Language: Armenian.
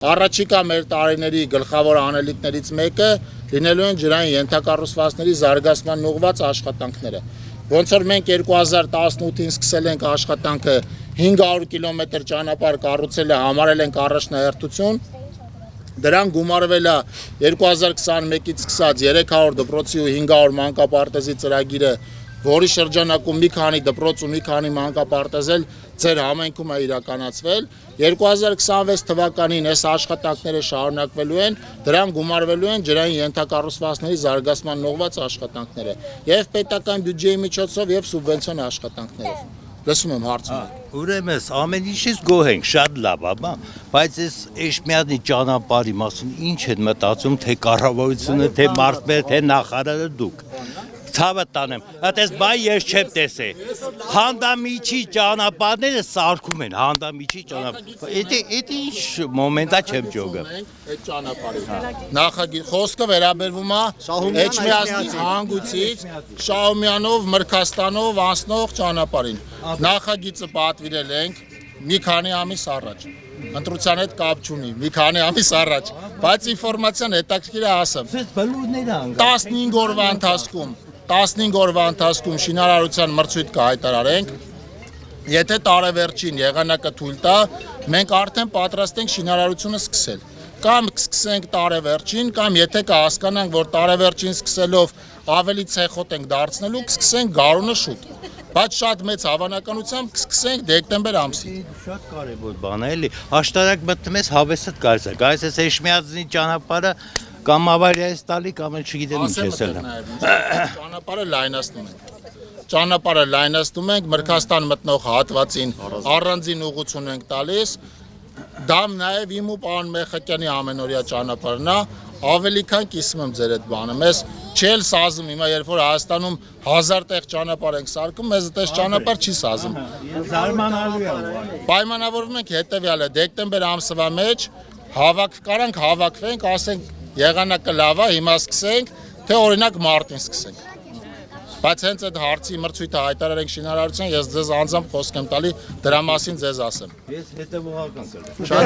Առաջիկա մեր տարիների գլխավոր անելիքներից մեկը լինելու են ջրային ենթակառուցվածքների զարգացման ուղղված աշխատանքները։ Ոնց որ մենք 2018-ին սկսել ենք աշխատանքը 500 կիլոմետր ճանապարհ կառուցելը համարել ենք առաջնահերթություն, դրան գումարվել է 2021-ից սկսած 300 դպրոցի ու 500 մանկապարտեզի ծրագիրը, որի շրջանակում մի քանի դպրոց ու մի քանի մանկապարտեզ ձեր համայնքում է իրականացվել։ 2026 թվականին այս աշխատանքները շարունակվելու են, դրան գումարվելու են ջրային ենթակառուցվածքների զարգացման ուղղված աշխատանքները եւ պետական բյուջեի միջոցով եւ սուբվենցիոն աշխատանքներով։ Լսում եմ հարցում։ Ուրեմն ամեն ինչից գոհ ենք, շատ լավ է, բայց այս Էշմիադնի ճանապարհի մասին ինչ են մտածում, թե կառավարությունը, թե մարդը, թե նախարարը դուք։ Ցավը տանեմ, այդպես բայ ես չեմ տեսել։ Հանդամիջի ճանապարհները սարքում են, հանդամիջի ճանապարհ։ Էդի ինչ մոմենտա չեմ ճոգում։ Այդ ճանապարհի նախագիծ խոսքը վերաբերվում է Էջմիածնի հանգույցից Շահումյանով, Մրգաստանով անցնող ճանապարհին։ Նախագիծը պատվիրել ենք մի քանի ամիս առաջ։ Ընտրության հետ կապ չունի, մի քանի ամիս առաջ, բայց ինֆորմացիան հետաքրքիր է ասեմ։ 15 օրվա ընթացքում շինարարության մրցույթ կհայտարարենք, եթե տարեվերջին եղանակը թույլ տա, մենք արդեն պատրաստ ենք շինարարությունը սկսել։ Կամ կսկսենք տարեվերջին, կամ եթե կհասկանանք, որ տարեվերջին սկսելով ավելի ցեխոտ ենք դարձնելու, կսկսենք գարունը շուտ։ Բայց շատ մեծ հավանականությամբ կսկսենք դեկտեմբեր ամսին։ Շատ կարևոր բան է, էլի։ Աշտարակ մտնում ես հավեսդ գայս է։ Գայս ես Էշմիածնի ճանապարհը կամ ավարիայից տալի կամ չգիտեմ ինչ էսել։ Ճանապարհը լայնացնում ենք, Մրգաստան մտնող հատվածին առանձին ուղղություն ենք տալիս։ Դա նաև իմ ու պարոն Մեխակյանի ամենօրյա ճանապարհն է, ավելի քան կիսում եմ ձեր այդ բանը։ Մեզ չել սազում, հիմա երբ որ Հայաստանում 1000 տեղ ճանապարհ ենք սարքում, մեզ այդպես ճանապարհ չի սազում։ Զարմանալու է։ Պայմանավորվում ենք հետևյալը, դեկտեմբեր ամսվա մեջ կարանք հավաքվենք, ասենք եղանակը լավ է, հիմա սկսենք, թե օրինակ մարտին սկսենք։ Բայց հենց այդ հարցի մրցույթը հայտարարենք շինարարության, ես ձեզ անձամբ խոսք եմ տալի, դրա մասին ձեզ ասեմ։ Ես հետևողական կլինեմ։ Շատ